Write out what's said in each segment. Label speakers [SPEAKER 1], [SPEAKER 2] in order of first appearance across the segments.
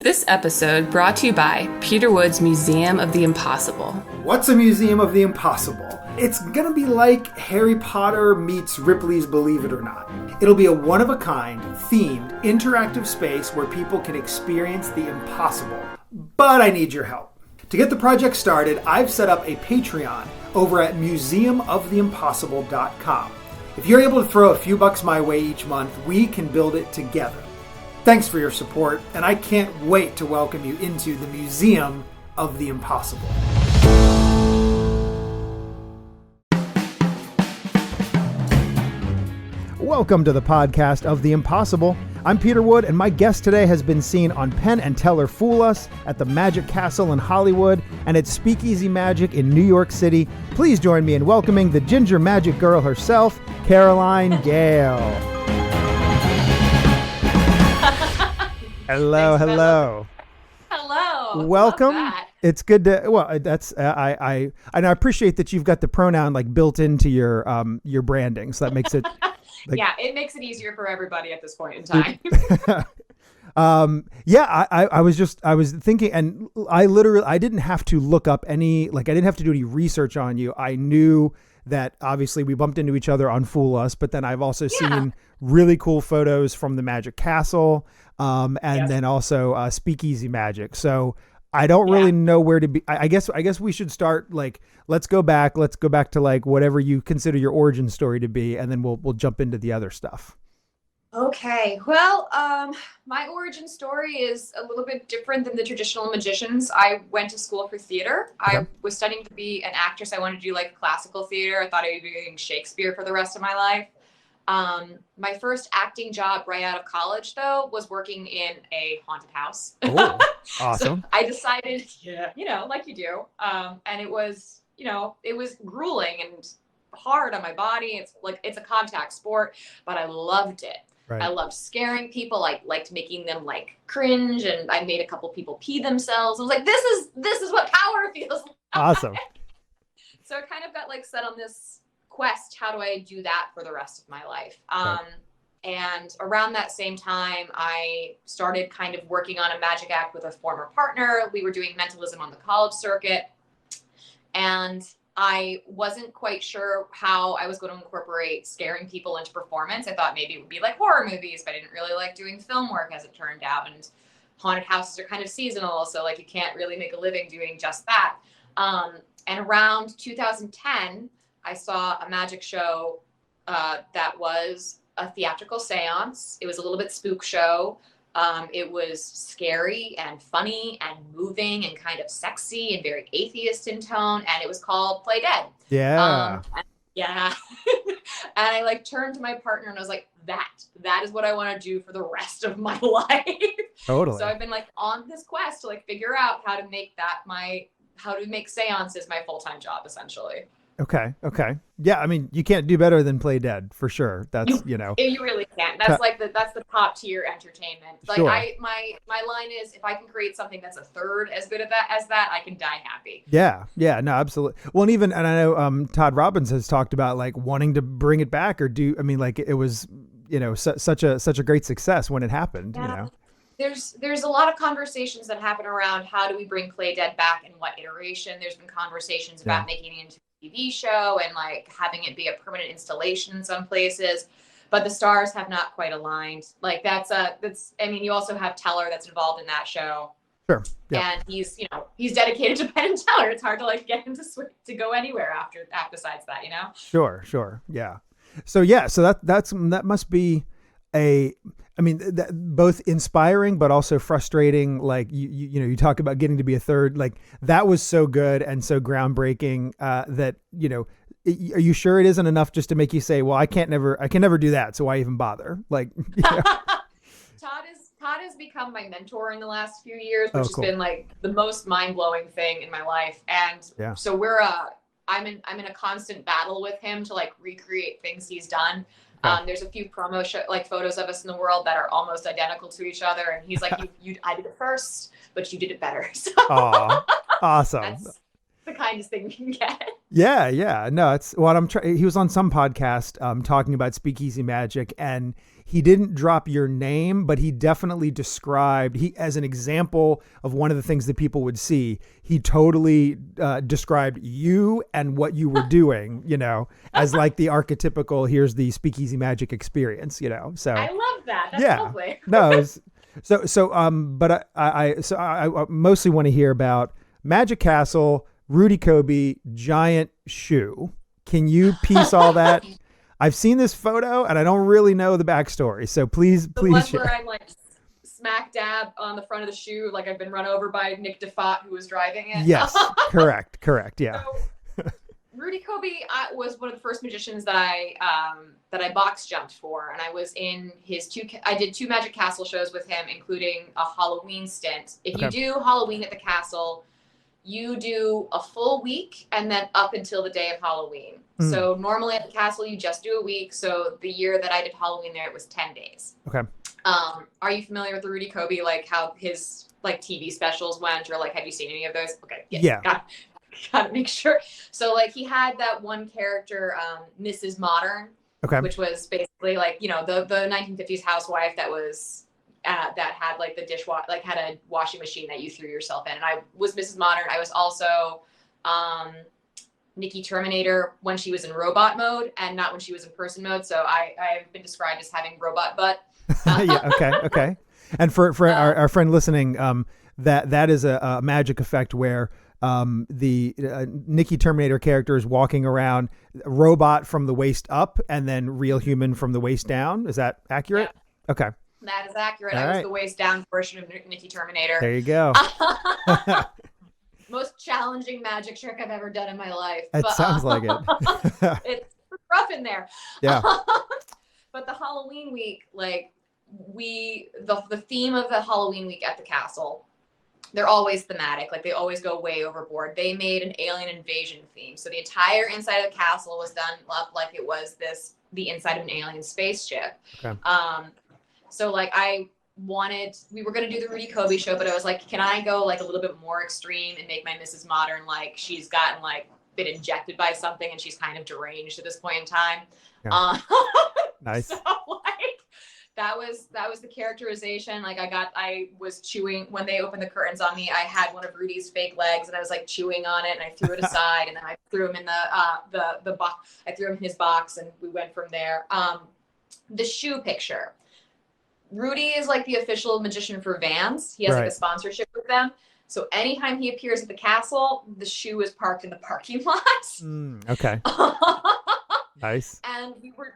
[SPEAKER 1] This episode brought to you by Peter Wood's Museum of the Impossible.
[SPEAKER 2] What's a Museum of the Impossible? It's gonna be like Harry Potter meets Ripley's Believe It or Not. It'll be a one-of-a-kind, themed, interactive space where people can experience the impossible. But I need your help. To get the project started, I've set up a Patreon over at museumoftheimpossible.com. If you're able to throw a few bucks my way each month, we can build it together. Thanks for your support, and I can't wait to welcome you into the Museum of the Impossible. Welcome to the podcast of The Impossible. I'm Peter Wood, and my guest today has been seen on Penn and Teller Fool Us, at the Magic Castle in Hollywood, and at Speakeasy Magic in New York City. Please join me in welcoming the ginger magic girl herself, Caroline Gayle. Hello.
[SPEAKER 3] Hello.
[SPEAKER 2] Welcome. It's good to. Well, that's I appreciate that you've got the pronoun like built into your branding, so that makes it. Like,
[SPEAKER 3] yeah, it makes it easier for everybody at this point in time.
[SPEAKER 2] I was thinking, and I didn't have to look up any, I didn't have to do any research on you. I knew that obviously we bumped into each other on Fool Us, but then I've also seen really cool photos from the Magic Castle, then also Speakeasy Magic. So I don't really know where to be. I guess we should start let's go back to whatever you consider your origin story to be, and then we'll jump into the other stuff.
[SPEAKER 3] Okay. Well, my origin story is a little bit different than the traditional magicians. I went to school for theater. Okay. I was studying to be an actress. I wanted to do classical theater. I thought I would be doing Shakespeare for the rest of my life. My first acting job right out of college, though, was working in a haunted house.
[SPEAKER 2] Oh, awesome.
[SPEAKER 3] So I decided, like you do. And it was grueling and hard on my body. It's a contact sport, but I loved it. Right. I loved scaring people. I liked making them cringe, and I made a couple people pee themselves. I was like, this is what power feels like.
[SPEAKER 2] Awesome.
[SPEAKER 3] So I kind of got set on this quest. How do I do that for the rest of my life?
[SPEAKER 2] Right.
[SPEAKER 3] And around that same time, I started kind of working on a magic act with a former partner. We were doing mentalism on the college circuit, and I wasn't quite sure how I was going to incorporate scaring people into performance. I thought maybe it would be like horror movies, but I didn't really like doing film work, as it turned out. And haunted houses are kind of seasonal, so you can't really make a living doing just that. And around 2010, I saw a magic show that was a theatrical seance. It was a little bit spook show. It was scary and funny and moving and kind of sexy and very atheist in tone. And it was called Play Dead.
[SPEAKER 2] Yeah.
[SPEAKER 3] And I turned to my partner and I was like, that is what I want to do for the rest of my life.
[SPEAKER 2] Totally.
[SPEAKER 3] So I've been on this quest to figure out how to make seances my full-time job, essentially.
[SPEAKER 2] Okay. Yeah, I mean, you can't do better than Play Dead, for sure. That's,
[SPEAKER 3] You really can't. That's that's the top tier entertainment.
[SPEAKER 2] Sure.
[SPEAKER 3] My line is, if I can create something that's a third as good as that, I can die happy.
[SPEAKER 2] Yeah, no, absolutely. Well, and I know Todd Robbins has talked about wanting to bring it back or do. I mean, it was such a great success when it happened.
[SPEAKER 3] Yeah. There's a lot of conversations that happen around how do we bring Play Dead back and what iteration. There's been conversations about making it into TV show and having it be a permanent installation in some places, but the stars have not quite aligned. You also have Teller that's involved in that show.
[SPEAKER 2] Sure. Yeah.
[SPEAKER 3] And he's dedicated to Penn Teller. It's hard to get him to go anywhere besides that,
[SPEAKER 2] Sure. Yeah. So that must be both inspiring, but also frustrating. You talk about getting to be a third, that was so good and so groundbreaking, that, are you sure it isn't enough just to make you say, well, I can never do that. So why even bother?
[SPEAKER 3] Todd has become my mentor in the last few years, which has been the most mind blowing thing in my life. And so I'm in a constant battle with him to recreate things he's done. There's a few promo photos of us in the world that are almost identical to each other, and he's like, I did it first, but you did it better. So
[SPEAKER 2] awesome.
[SPEAKER 3] That's the kindest thing you can get.
[SPEAKER 2] Yeah. No, it's what I'm trying. He was on some podcast talking about Speakeasy Magic, and he didn't drop your name, but he definitely described, he, as an example of one of the things that people would see, he totally described you and what you were doing, you know, as like the archetypical, here's the speakeasy magic experience, you know? So
[SPEAKER 3] I love that. That's
[SPEAKER 2] yeah,
[SPEAKER 3] lovely.
[SPEAKER 2] no, but I mostly want to hear about Magic Castle, Rudy Kobe, giant shoe. Can you piece all that? I've seen this photo and I don't really know the backstory. So please
[SPEAKER 3] One
[SPEAKER 2] share.
[SPEAKER 3] where I'm like smack dab on the front of the shoe, like I've been run over by Nick DeFott, who was driving it.
[SPEAKER 2] Yes, correct. Yeah.
[SPEAKER 3] So, Rudy Kobe was one of the first magicians that I box jumped for, and I was in his I did 2 Magic Castle shows with him, including a Halloween stint. If you do Halloween at the castle, you do a full week and then up until the day of Halloween. So normally at the castle, you just do a week. So the year that I did Halloween there, it was 10 days.
[SPEAKER 2] Okay.
[SPEAKER 3] Are you familiar with the Rudy Kobe, like how his like TV specials went, or like have you seen any of those? Okay.
[SPEAKER 2] Yeah.
[SPEAKER 3] Gotta make sure. So like he had that one character, Mrs. Modern, which was basically like, you know, the 1950s housewife that was that had like the dishwasher, like had a washing machine that you threw yourself in. And I was Mrs. Modern. I was also Nikki Terminator when she was in robot mode and not when she was in person mode. So I've been described as having robot butt.
[SPEAKER 2] Yeah. Okay. And for our friend listening, that is a magic effect where the Nikki Terminator character is walking around robot from the waist up and then real human from the waist down. Is that accurate? Yeah. Okay.
[SPEAKER 3] That is accurate.
[SPEAKER 2] All
[SPEAKER 3] I was
[SPEAKER 2] right.
[SPEAKER 3] the waist down version of Nikki Terminator.
[SPEAKER 2] There you go.
[SPEAKER 3] Most challenging magic trick I've ever done in my life.
[SPEAKER 2] It sounds like it.
[SPEAKER 3] It's rough in there.
[SPEAKER 2] Yeah.
[SPEAKER 3] But the Halloween week, like the theme of the Halloween week at the castle, they're always thematic. Like they always go way overboard. They made an alien invasion theme. So the entire inside of the castle was done up like it was the inside of an alien spaceship. Okay. So like we were going to do the Rudy Kobe show, but I was like, can I go like a little bit more extreme and make my Mrs. Modern like she's gotten like been injected by something and she's kind of deranged at this point in time. Yeah.
[SPEAKER 2] Nice.
[SPEAKER 3] So like that was the characterization. Like I was chewing when they opened the curtains on me. I had one of Rudy's fake legs and I was like chewing on it and I threw it aside and then I threw him in the box. I threw him in his box and we went from there. The shoe picture. Rudy is like the official magician for Vans. He has like a sponsorship with them. So anytime he appears at the castle, the shoe is parked in the parking lot.
[SPEAKER 2] Okay. Nice.
[SPEAKER 3] And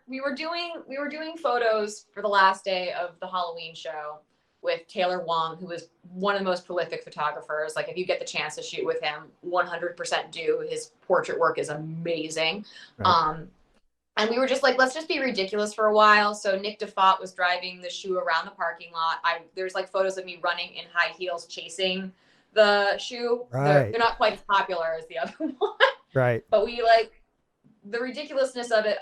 [SPEAKER 3] we were doing photos for the last day of the Halloween show with Taylor Wong, who is one of the most prolific photographers. Like if you get the chance to shoot with him, 100% do. His portrait work is amazing. Right. And we were just like, let's just be ridiculous for a while. So Nick DeFott was driving the shoe around the parking lot. There's like photos of me running in high heels chasing the shoe. Right. They're not quite as popular as the other one. Right. But we like the ridiculousness of it.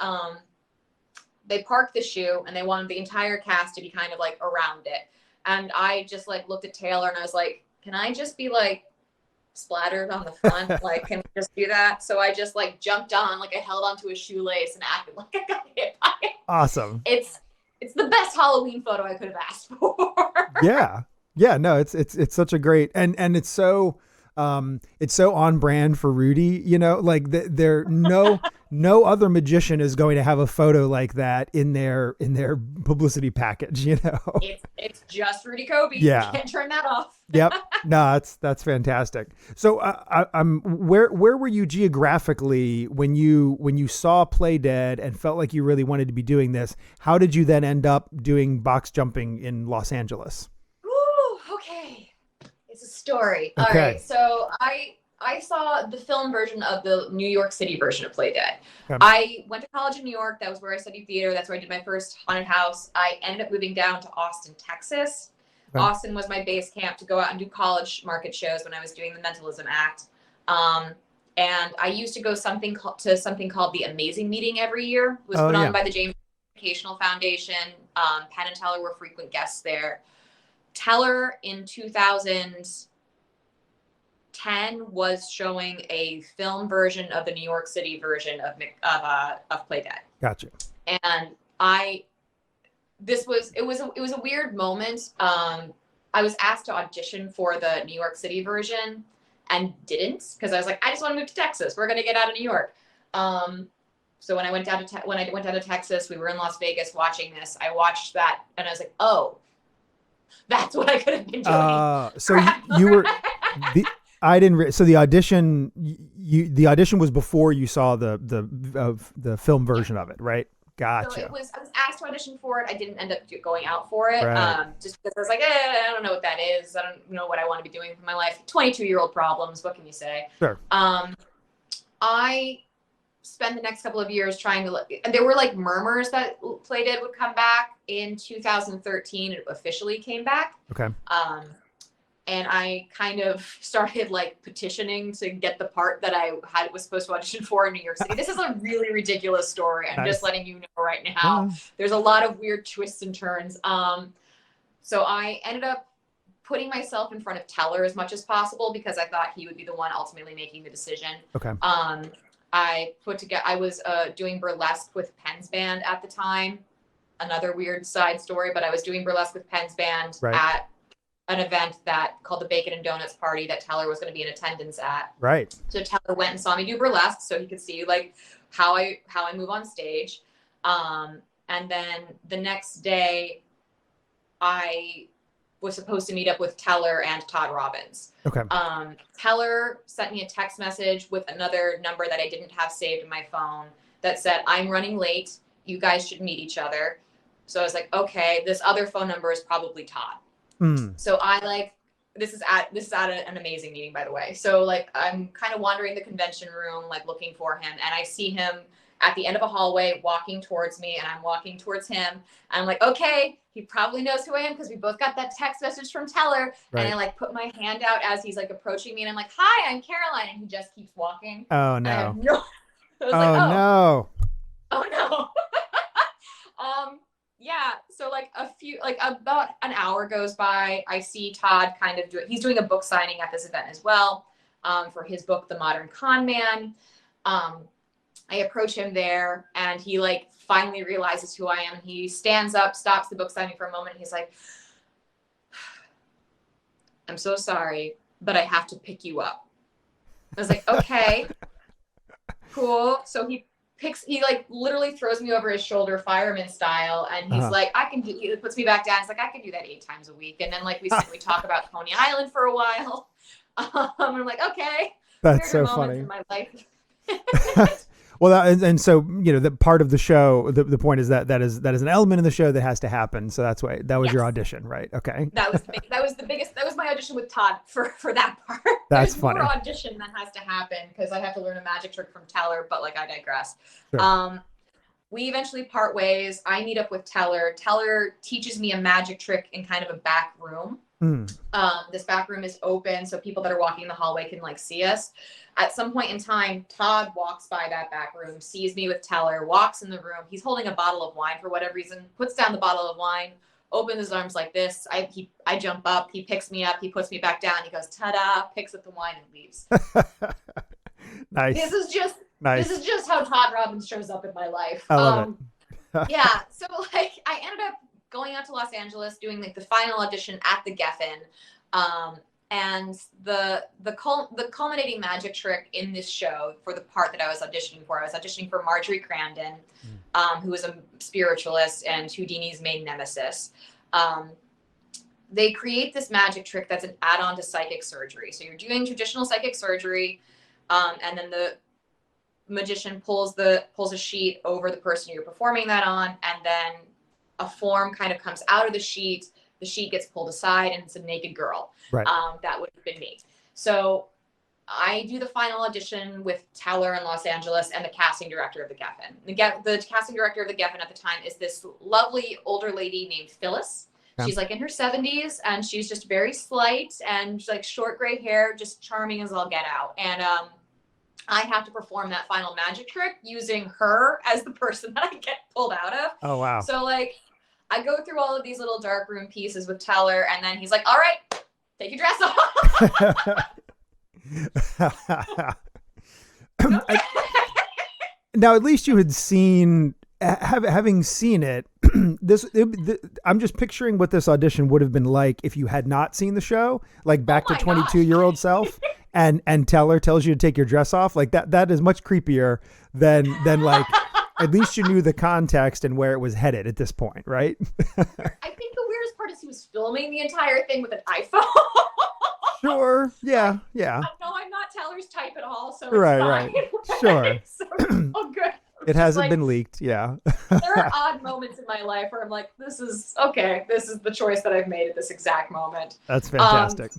[SPEAKER 3] They parked the shoe and they wanted the entire cast to be kind of like around it. And I just like looked at Taylor and I was like, can I just be like splattered on the front? Like, can we just do that? So I just like jumped on, like I held onto a shoelace and acted like I got hit by it. Awesome. It's the best Halloween photo I could have asked for.
[SPEAKER 2] Yeah. No, it's such a great, and it's so on brand for Rudy, you know, like there no other magician is going to have a photo like that in their publicity package, you know.
[SPEAKER 3] It's just Rudy Kobe.
[SPEAKER 2] Yeah.
[SPEAKER 3] You can't turn that off.
[SPEAKER 2] Yep. No, that's fantastic. So where were you geographically when you saw Play Dead and felt like you really wanted to be doing this? How did you then end up doing box jumping in Los Angeles?
[SPEAKER 3] Ooh, okay. It's a story. Okay. All right. So I saw the film version of the New York City version of Play Dead. Okay. I went to college in New York. That was where I studied theater. That's where I did my first haunted house. I ended up moving down to Austin, Texas. Okay. Austin was my base camp to go out and do college market shows when I was doing the Mentalism Act. And I used to go to something called the Amazing Meeting every year. It was put on by the James Educational Foundation. Penn and Teller were frequent guests there. Teller in 2010 was showing a film version of the New York City version of Play Dead.
[SPEAKER 2] Gotcha.
[SPEAKER 3] And I it was a weird moment. I was asked to audition for the New York City version and didn't, because I was like, I just want to move to Texas. We're gonna get out of New York. So when I went down to Texas, we were in Las Vegas watching this. I watched that and I was like, oh, that's what I could have been doing.
[SPEAKER 2] So you were I didn't. So the audition, the audition was before you saw the film version of it, right? Gotcha.
[SPEAKER 3] So I was asked to audition for it. I didn't end up going out for it,
[SPEAKER 2] Right.
[SPEAKER 3] just because I was like, I don't know what that is. I don't know what I want to be doing with my life. 22-year-old problems. What can you say?
[SPEAKER 2] Sure.
[SPEAKER 3] I spent the next couple of years trying to look, and there were like murmurs that Play Dead would come back. In 2013, it officially came back.
[SPEAKER 2] Okay.
[SPEAKER 3] And I kind of started like petitioning to get the part that I was supposed to audition for in New York City. This is a really ridiculous story. I'm just letting you know right now. There's a lot of weird twists and turns. So I ended up putting myself in front of Teller as much as possible because I thought he would be the one ultimately making the decision.
[SPEAKER 2] Okay.
[SPEAKER 3] I was doing burlesque with Penn's band at the time. Another weird side story, but I was doing burlesque with Penn's band at an event called the Bacon and Donuts Party that Teller was going to be in attendance at.
[SPEAKER 2] Right.
[SPEAKER 3] So Teller went and saw me do burlesque so he could see like how I move on stage. And then the next day I was supposed to meet up with Teller and Todd Robbins.
[SPEAKER 2] Okay.
[SPEAKER 3] Teller sent me a text message with another number that I didn't have saved in my phone that said, I'm running late. You guys should meet each other. So I was like, okay, this other phone number is probably Todd. So I this is at an amazing meeting, by the way. So like, I'm kind of wandering the convention room, like looking for him. And I see him at the end of a hallway walking towards me, and I'm walking towards him. And I'm like, okay, he probably knows who I am because we both got that text message from Teller. Right. And I like put my hand out as he's like approaching me, and I'm like, hi, I'm Caroline. And he just keeps walking.
[SPEAKER 2] Oh no. No.
[SPEAKER 3] Oh no. Yeah. So like about an hour goes by. I see Todd he's doing a book signing at this event as well, for his book, The Modern Con Man. I approach him there and he like finally realizes who I am. And he stands up, stops the book signing for a moment. And he's like, I'm so sorry, but I have to pick you up. I was like, okay, cool. So he like literally throws me over his shoulder, fireman style. And he's like, he puts me back down. He's like, I can do that 8 times a week. And then like we talk about Coney Island for a while. And I'm like, okay.
[SPEAKER 2] That's so funny.
[SPEAKER 3] In my life.
[SPEAKER 2] Well, and so, you know, the part of the show, the point is that is an element of the show that has to happen. So that was your audition, right? Okay.
[SPEAKER 3] That was the biggest, that was my audition with Todd for that part.
[SPEAKER 2] That's
[SPEAKER 3] There's
[SPEAKER 2] funny.
[SPEAKER 3] More audition that has to happen because I have to learn a magic trick from Teller, but like I digress.
[SPEAKER 2] Sure.
[SPEAKER 3] We eventually part ways. I meet up with Teller. Teller teaches me a magic trick in kind of a back room. This back room is open so people that are walking in the hallway can like see us. At some point in time, Todd walks by that back room, sees me with Teller, walks in the room. He's holding a bottle of wine for whatever reason, puts down the bottle of wine, opens his arms like this. I jump up, he picks me up, he puts me back down. He goes, ta-da, picks up the wine and leaves.
[SPEAKER 2] Nice.
[SPEAKER 3] This is just how Todd Robbins shows up in my life.
[SPEAKER 2] I love it.
[SPEAKER 3] Yeah. So like I ended up going out to Los Angeles, doing like the final audition at the Geffen. And the culminating magic trick in this show for the part that I was auditioning for Marjorie Crandon, who is a spiritualist and Houdini's main nemesis. They create this magic trick that's an add-on to psychic surgery. So you're doing traditional psychic surgery, and then the magician pulls a sheet over the person you're performing that on, and then a form kind of comes out of the sheet. The sheet gets pulled aside and it's a naked girl.
[SPEAKER 2] Right.
[SPEAKER 3] That would have been me. So I do the final audition with Teller in Los Angeles and the casting director of the Geffen. The casting director of the Geffen at the time is this lovely older lady named Phyllis. Yeah. She's like in her 70s and she's just very slight and like short gray hair, just charming as all get out. And I have to perform that final magic trick using her as the person that I get pulled out of.
[SPEAKER 2] Oh, wow.
[SPEAKER 3] So like I go through all of these little dark room pieces with Teller, and then he's like, all right, take your dress off.
[SPEAKER 2] Now, at least you had seen, having seen it, I'm just picturing what this audition would have been like if you had not seen the show, like back to 22-year-old self, and Teller tells you to take your dress off. Like that is much creepier than like at least you knew the context and where it was headed at this point, right?
[SPEAKER 3] I think the weirdest part is he was filming the entire thing with an iPhone.
[SPEAKER 2] Sure. Yeah.
[SPEAKER 3] No, I'm not Teller's type at all, so it's
[SPEAKER 2] right.
[SPEAKER 3] fine.
[SPEAKER 2] Sure.
[SPEAKER 3] So it's all good.
[SPEAKER 2] It hasn't been leaked. Yeah.
[SPEAKER 3] There are odd moments in my life where I'm like, this is okay. This is the choice that I've made at this exact moment.
[SPEAKER 2] That's fantastic.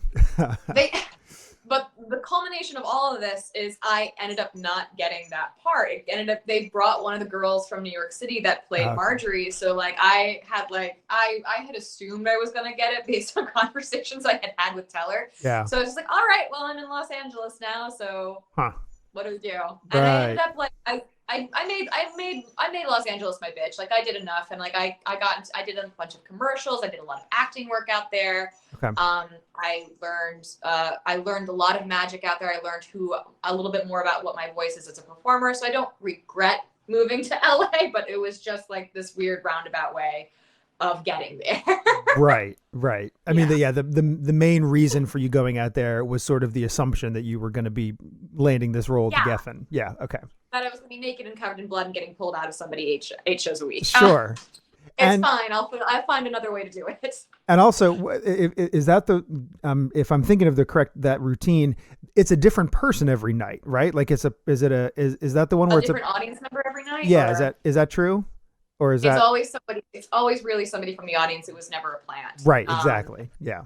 [SPEAKER 3] But the culmination of all of this is I ended up not getting that part. It ended up, they brought one of the girls from New York City that played Marjorie. So like I had assumed I was going to get it based on conversations I had had with Teller.
[SPEAKER 2] Yeah.
[SPEAKER 3] So I was just like, all right, well, I'm in Los Angeles now. So what do we do? And I ended up like, I made Los Angeles my bitch. Like I did enough, and like I did a bunch of commercials. I did a lot of acting work out there.
[SPEAKER 2] Okay.
[SPEAKER 3] I learned a lot of magic out there. I learned a little bit more about what my voice is as a performer. So I don't regret moving to LA, but it was just like this weird roundabout way of getting there. Right.
[SPEAKER 2] I mean, the main reason for you going out there was sort of the assumption that you were going to be landing this role to Geffen. Yeah. Okay.
[SPEAKER 3] That I was going to be naked and covered in blood and getting pulled out of somebody eight shows a week.
[SPEAKER 2] Sure.
[SPEAKER 3] It's fine. I'll find another way to do it.
[SPEAKER 2] And also, is that if I'm thinking of that routine, it's a different person every night, right? Like is that the one where it's a
[SPEAKER 3] different audience member every night?
[SPEAKER 2] Yeah. Or? Is that true? Or is that
[SPEAKER 3] always somebody? It's always really somebody from the audience. It was never a plant.
[SPEAKER 2] Right. Exactly. Yeah.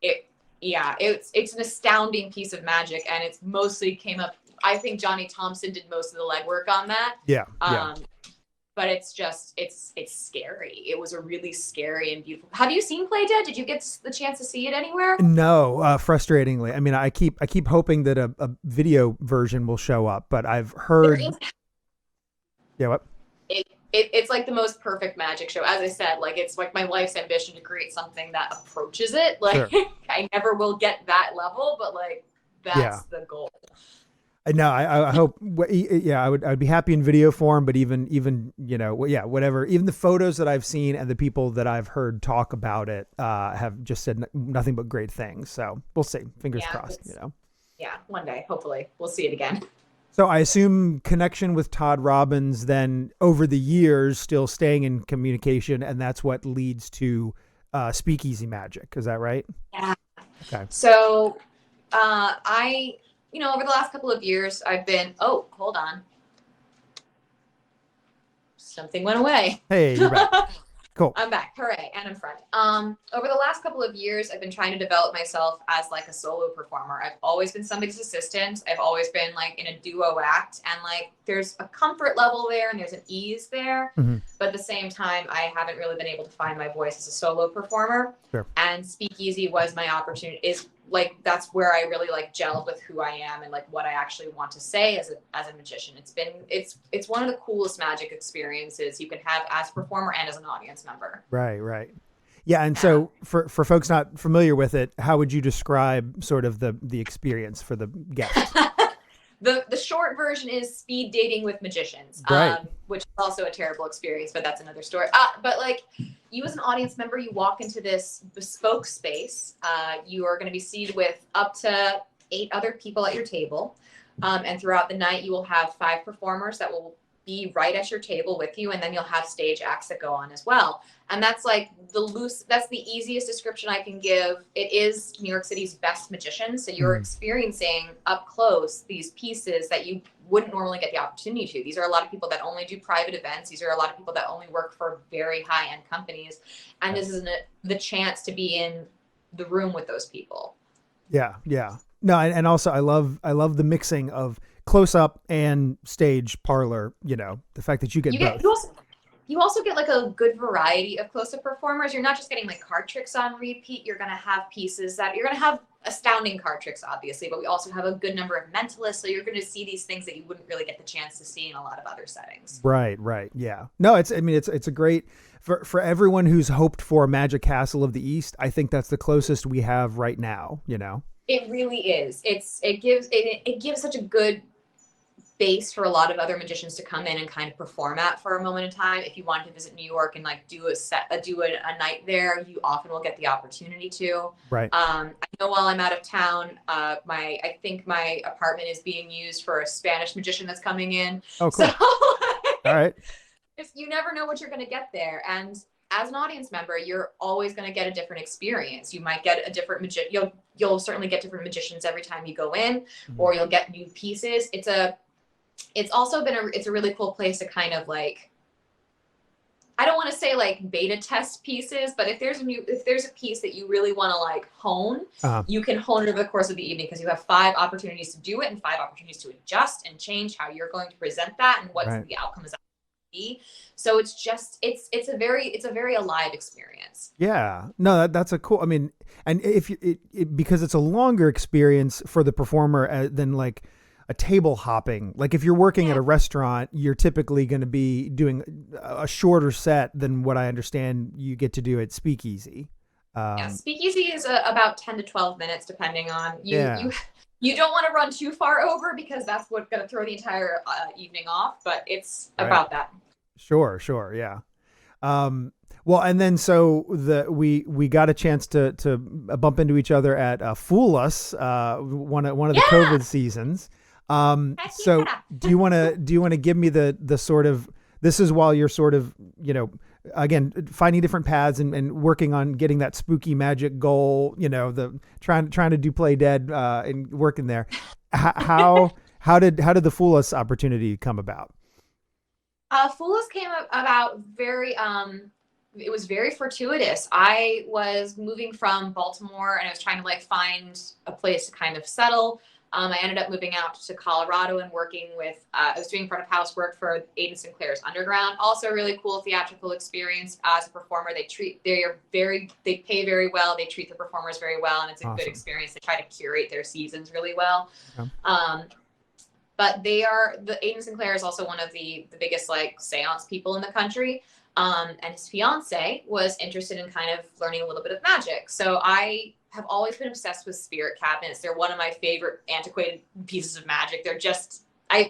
[SPEAKER 3] It's an astounding piece of magic, and it's mostly came up. I think Johnny Thompson did most of the legwork on that.
[SPEAKER 2] Yeah.
[SPEAKER 3] But it's scary. It was a really scary and beautiful. Have you seen Play Dead? Did you get the chance to see it anywhere?
[SPEAKER 2] No, frustratingly. I mean, I keep hoping that a video version will show up, but I've heard. Yeah. What?
[SPEAKER 3] It's like the most perfect magic show. As I said, like it's like my life's ambition to create something that approaches it. Like I never will get that level, but like that's the goal.
[SPEAKER 2] No, I hope. Yeah, I'd be happy in video form, but even whatever. Even the photos that I've seen and the people that I've heard talk about it have just said nothing but great things. So we'll see. Fingers crossed.
[SPEAKER 3] Yeah, one day, hopefully, we'll see it again.
[SPEAKER 2] So I assume connection with Todd Robbins, then over the years, still staying in communication, and that's what leads to Speakeasy Magic. Is that right?
[SPEAKER 3] Yeah.
[SPEAKER 2] Okay.
[SPEAKER 3] So over the last couple of years, I've been, hold on. Something went away.
[SPEAKER 2] Hey, you're back. Cool.
[SPEAKER 3] I'm back. Hooray. And I'm front. Over the last couple of years, I've been trying to develop myself as like a solo performer. I've always been somebody's assistant. I've always been like in a duo act, and like there's a comfort level there and there's an ease there.
[SPEAKER 2] Mm-hmm.
[SPEAKER 3] But at the same time, I haven't really been able to find my voice as a solo performer.
[SPEAKER 2] Sure.
[SPEAKER 3] And Speakeasy was my opportunity. That's where I really like gelled with who I am and like what I actually want to say as a magician. It's one of the coolest magic experiences you can have as a performer and as an audience member.
[SPEAKER 2] Right. Yeah. And so for folks not familiar with it, how would you describe sort of the experience for the guests?
[SPEAKER 3] The short version is speed dating with magicians,
[SPEAKER 2] right.
[SPEAKER 3] Which is also a terrible experience, but that's another story. But like you as an audience member, you walk into this bespoke space. You are going to be seated with up to 8 other people at your table. And throughout the night, you will have 5 performers that will be right at your table with you. And then you'll have stage acts that go on as well. And that's like that's the easiest description I can give. It is New York City's best magicians. So you're experiencing up close these pieces that you wouldn't normally get the opportunity to. These are a lot of people that only do private events. These are a lot of people that only work for very high-end companies. And this is the chance to be in the room with those people. Yeah.
[SPEAKER 2] No, and also I love the mixing of close up and stage parlor, the fact that you get both.
[SPEAKER 3] You also get like a good variety of close-up performers. You're not just getting like card tricks on repeat. You're going to have pieces that you're going to have astounding card tricks, obviously, but we also have a good number of mentalists. So you're going to see these things that you wouldn't really get the chance to see in a lot of other settings.
[SPEAKER 2] Right. Yeah. No, it's a great for everyone who's hoped for a Magic Castle of the East. I think that's the closest we have right now,
[SPEAKER 3] It really is. It gives such a good base for a lot of other magicians to come in and kind of perform at for a moment in time. If you wanted to visit New York and like do a night there, you often will get the opportunity to.
[SPEAKER 2] Right.
[SPEAKER 3] I know while I'm out of town, I think my apartment is being used for a Spanish magician that's coming in.
[SPEAKER 2] Oh, cool.
[SPEAKER 3] So
[SPEAKER 2] All right.
[SPEAKER 3] you never know what you're going to get there. And as an audience member, you're always going to get a different experience. You might get a different magician. You'll certainly get different magicians every time you go in, or you'll get new pieces. It's also been it's a really cool place to kind of like, I don't want to say like beta test pieces, but if there's a piece that you really want to like hone, you can hone it over the course of the evening, because you have 5 opportunities to do it and 5 opportunities to adjust and change how you're going to present that and what the outcome is going to be. So it's just, it's a very alive experience.
[SPEAKER 2] Yeah, no, that's a cool, I mean, and if because it's a longer experience for the performer than like a table hopping. Like if you're working at a restaurant, you're typically going to be doing a shorter set than what I understand you get to do at Speakeasy.
[SPEAKER 3] Speakeasy is about 10 to 12 minutes, depending on you. You don't want to run too far over, because that's what's going to throw the entire evening off. But it's about that. Sure,
[SPEAKER 2] yeah. Well, and then so we got a chance to bump into each other at Fool Us, one of the COVID seasons. So do you want to give me the sort of, this is while you're sort of, again, finding different paths and working on getting that spooky magic goal, the trying to do Play Dead, and working there. How did the Fool Us opportunity come about?
[SPEAKER 3] Fool Us came about it was very fortuitous. I was moving from Baltimore and I was trying to like find a place to kind of settle. I ended up moving out to Colorado and working with, I was doing front of house work for Aiden Sinclair's Underground. Also a really cool theatrical experience as a performer. They pay very well. They treat the performers very well. And it's a good experience. They try to curate their seasons really well. Okay. But Aiden Sinclair is also one of the biggest like seance people in the country. And his fiance was interested in kind of learning a little bit of magic. So I have always been obsessed with spirit cabinets. They're one of my favorite antiquated pieces of magic. They're just,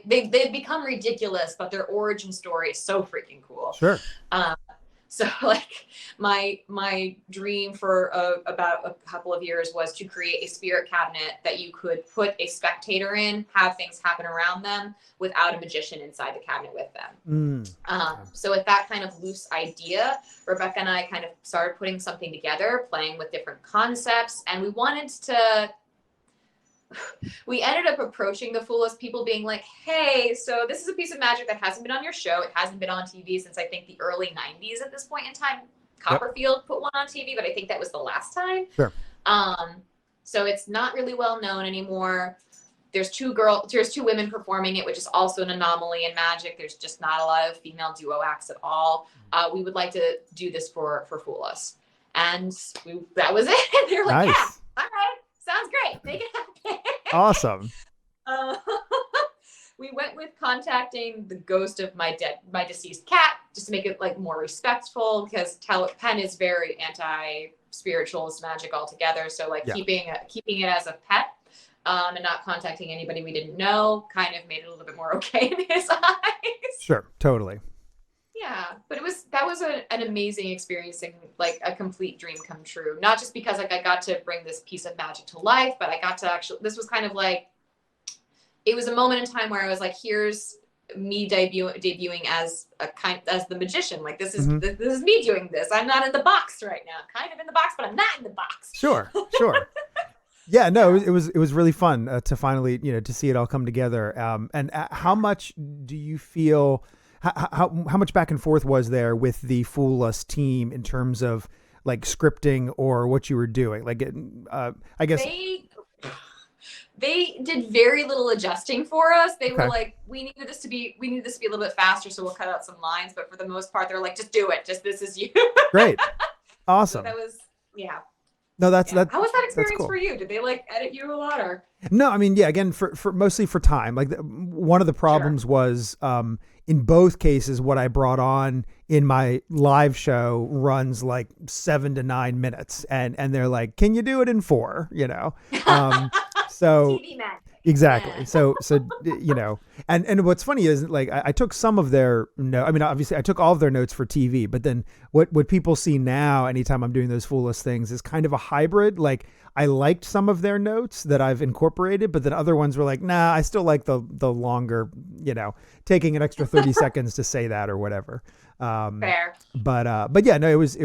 [SPEAKER 3] they've become ridiculous, but their origin story is so freaking cool.
[SPEAKER 2] Sure.
[SPEAKER 3] So like my dream for about a couple of years was to create a spirit cabinet that you could put a spectator in, have things happen around them without a magician inside the cabinet with them. So with that kind of loose idea, Rebecca and I kind of started putting something together, playing with different concepts, and we ended up approaching the Fool Us people being like, hey, so this is a piece of magic that hasn't been on your show. It hasn't been on TV since I think the early 90s at this point in time. Copperfield put one on TV, but I think that was the last time.
[SPEAKER 2] Sure.
[SPEAKER 3] So it's not really well known anymore. There's two women performing it, which is also an anomaly in magic. There's just not a lot of female duo acts at all. We would like to do this for Fool Us. And that was it. They're like,
[SPEAKER 2] nice.
[SPEAKER 3] Yeah, all right. Sounds great. Make it happen.
[SPEAKER 2] Awesome.
[SPEAKER 3] We went with contacting the ghost of my deceased cat, just to make it like more respectful, because Penn is very anti-spiritualist magic altogether. So like keeping it as a pet, and not contacting anybody we didn't know kind of made it a little bit more okay in his eyes.
[SPEAKER 2] Sure, totally.
[SPEAKER 3] Yeah, but that was an amazing experience and like a complete dream come true. Not just because like I got to bring this piece of magic to life, but I got to this was kind of like, it was a moment in time where I was like, here's me debuting as the magician. Like this is me doing this. I'm not in the box right now. I'm kind of in the box, but I'm not in the box.
[SPEAKER 2] Sure. Yeah, no, it was really fun to finally, to see it all come together. And how much do you feel? How much back and forth was there with the Fool Us team in terms of like scripting or what you were doing? Like, I guess
[SPEAKER 3] they did very little adjusting for us. They were like, we needed this to be a little bit faster, so we'll cut out some lines. But for the most part, they're like, just do it. Just this is you.
[SPEAKER 2] Great, awesome.
[SPEAKER 3] So that was
[SPEAKER 2] No, that's
[SPEAKER 3] How was that experience
[SPEAKER 2] cool.
[SPEAKER 3] for you? Did they like edit you a lot or?
[SPEAKER 2] No, I mean, again, for mostly for time. Like one of the problems was, in both cases, what I brought on in my live show runs like 7 to 9 minutes, and they're like, "Can you do it in 4?" So
[SPEAKER 3] TV magic.
[SPEAKER 2] exactly.
[SPEAKER 3] Yeah.
[SPEAKER 2] So and what's funny is like I took some of their I mean, obviously I took all of their notes for TV, but then what people see now anytime I'm doing those Fool Us things is kind of a hybrid. Like I liked some of their notes that I've incorporated, but then other ones were like, nah, I still like the longer, taking an extra 30 seconds to say that or whatever.
[SPEAKER 3] Fair.
[SPEAKER 2] But yeah, no, it was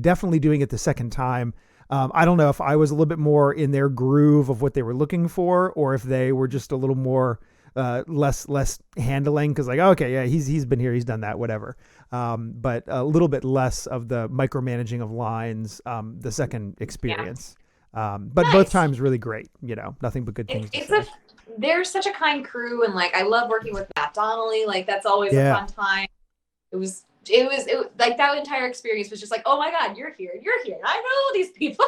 [SPEAKER 2] definitely doing it the second time. I don't know if I was a little bit more in their groove of what they were looking for, or if they were just a little more less handling, because like, okay, yeah, he's been here, he's done that, whatever. But a little bit less of the micromanaging of lines the second experience. But
[SPEAKER 3] Nice.
[SPEAKER 2] both times really great. Nothing but good things.
[SPEAKER 3] They're such a kind crew, and like I love working with Matt Donnelly. Like that's always a fun time. It was like that entire experience was just like, oh my God, you're here. I know these people.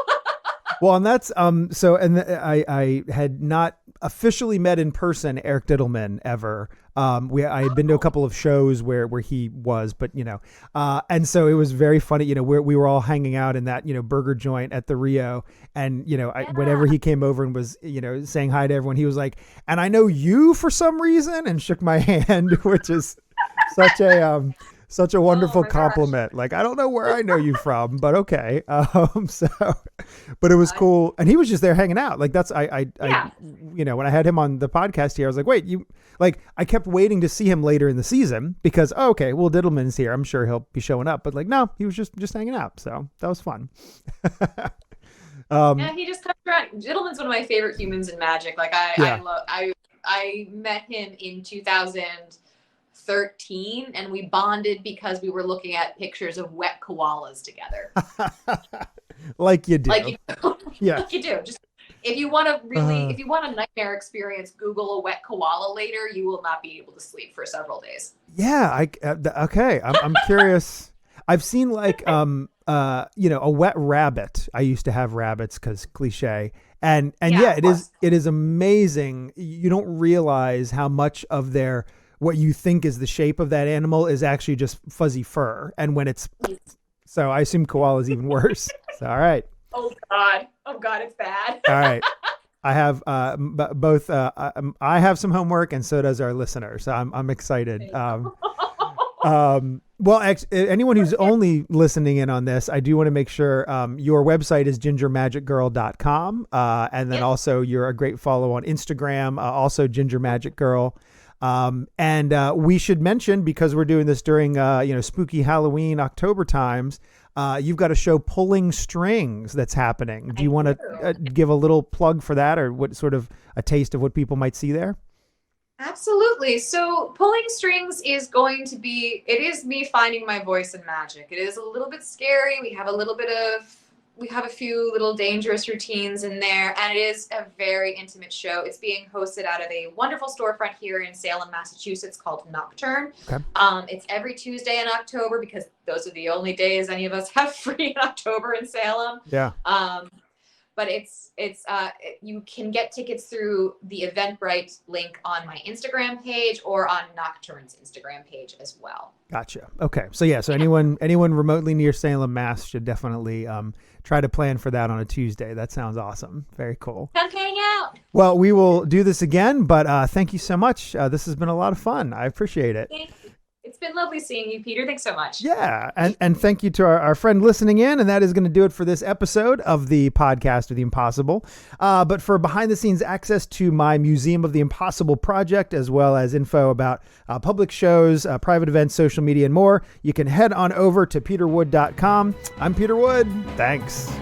[SPEAKER 2] Well, and that's I had not officially met in person Eric Diddleman ever. I had been to a couple of shows where he was, but and so it was very funny. We were all hanging out in that burger joint at the Rio, and whenever he came over and was saying hi to everyone, he was like, "And I know you for some reason," and shook my hand, which is such a wonderful compliment. Like, I don't know where I know you from, but okay. But it was cool. And he was just there hanging out. Like that's, I when I had him on the podcast here, I was like, wait, I kept waiting to see him later in the season because, okay, well, Diddleman's here. I'm sure he'll be showing up, but like, no, he was just hanging out. So that was fun.
[SPEAKER 3] Yeah, he just comes around. Diddleman's one of my favorite humans in Magic. Like I met him in 2013 and we bonded because we were looking at pictures of wet koalas together.
[SPEAKER 2] Like you do. Yeah.
[SPEAKER 3] Like you do. Just if you want if you want a nightmare experience, Google a wet koala later. You will not be able to sleep for several days.
[SPEAKER 2] Yeah. Okay. I'm curious. I've seen like, a wet rabbit. I used to have rabbits because cliche. And yeah, it is amazing. You don't realize how much of what you think is the shape of that animal is actually just fuzzy fur. And when so I assume koala is even worse. So, all right.
[SPEAKER 3] Oh God, it's bad.
[SPEAKER 2] All right. I have both. I have some homework, and so does our listener. So I'm excited. Well, anyone who's only listening in on this, I do want to make sure your website is gingermagicgirl.com. And then also you're a great follow on Instagram, also Ginger Magic Girl. And we should mention, because we're doing this during, spooky Halloween, October times, you've got a show, Pulling Strings, that's happening. Do you want to give a little plug for that, or what sort of a taste of what people might see there?
[SPEAKER 3] Absolutely. So Pulling Strings is going to be, it is me finding my voice in magic. It is a little bit scary. We have a few little dangerous routines in there, and it is a very intimate show. It's being hosted out of a wonderful storefront here in Salem, Massachusetts called Nocturne. Okay. It's every Tuesday in October because those are the only days any of us have free in October in Salem. Yeah. But you can get tickets through the Eventbrite link on my Instagram page or on Nocturne's Instagram page as well.
[SPEAKER 2] Gotcha. Okay. So yeah, anyone remotely near Salem, Mass should definitely try to plan for that on a Tuesday. That sounds awesome. Very cool.
[SPEAKER 3] Come hang out.
[SPEAKER 2] Well, we will do this again, but thank you so much. This has been a lot of fun. I appreciate it.
[SPEAKER 3] Thank you. It's been lovely seeing you, Peter. Thanks so much.
[SPEAKER 2] Yeah. And thank you to our friend listening in. And that is going to do it for this episode of the Podcast of the Impossible. But for behind the scenes access to my Museum of the Impossible project, as well as info about public shows, private events, social media, and more, you can head on over to peterwood.com. I'm Peter Wood. Thanks.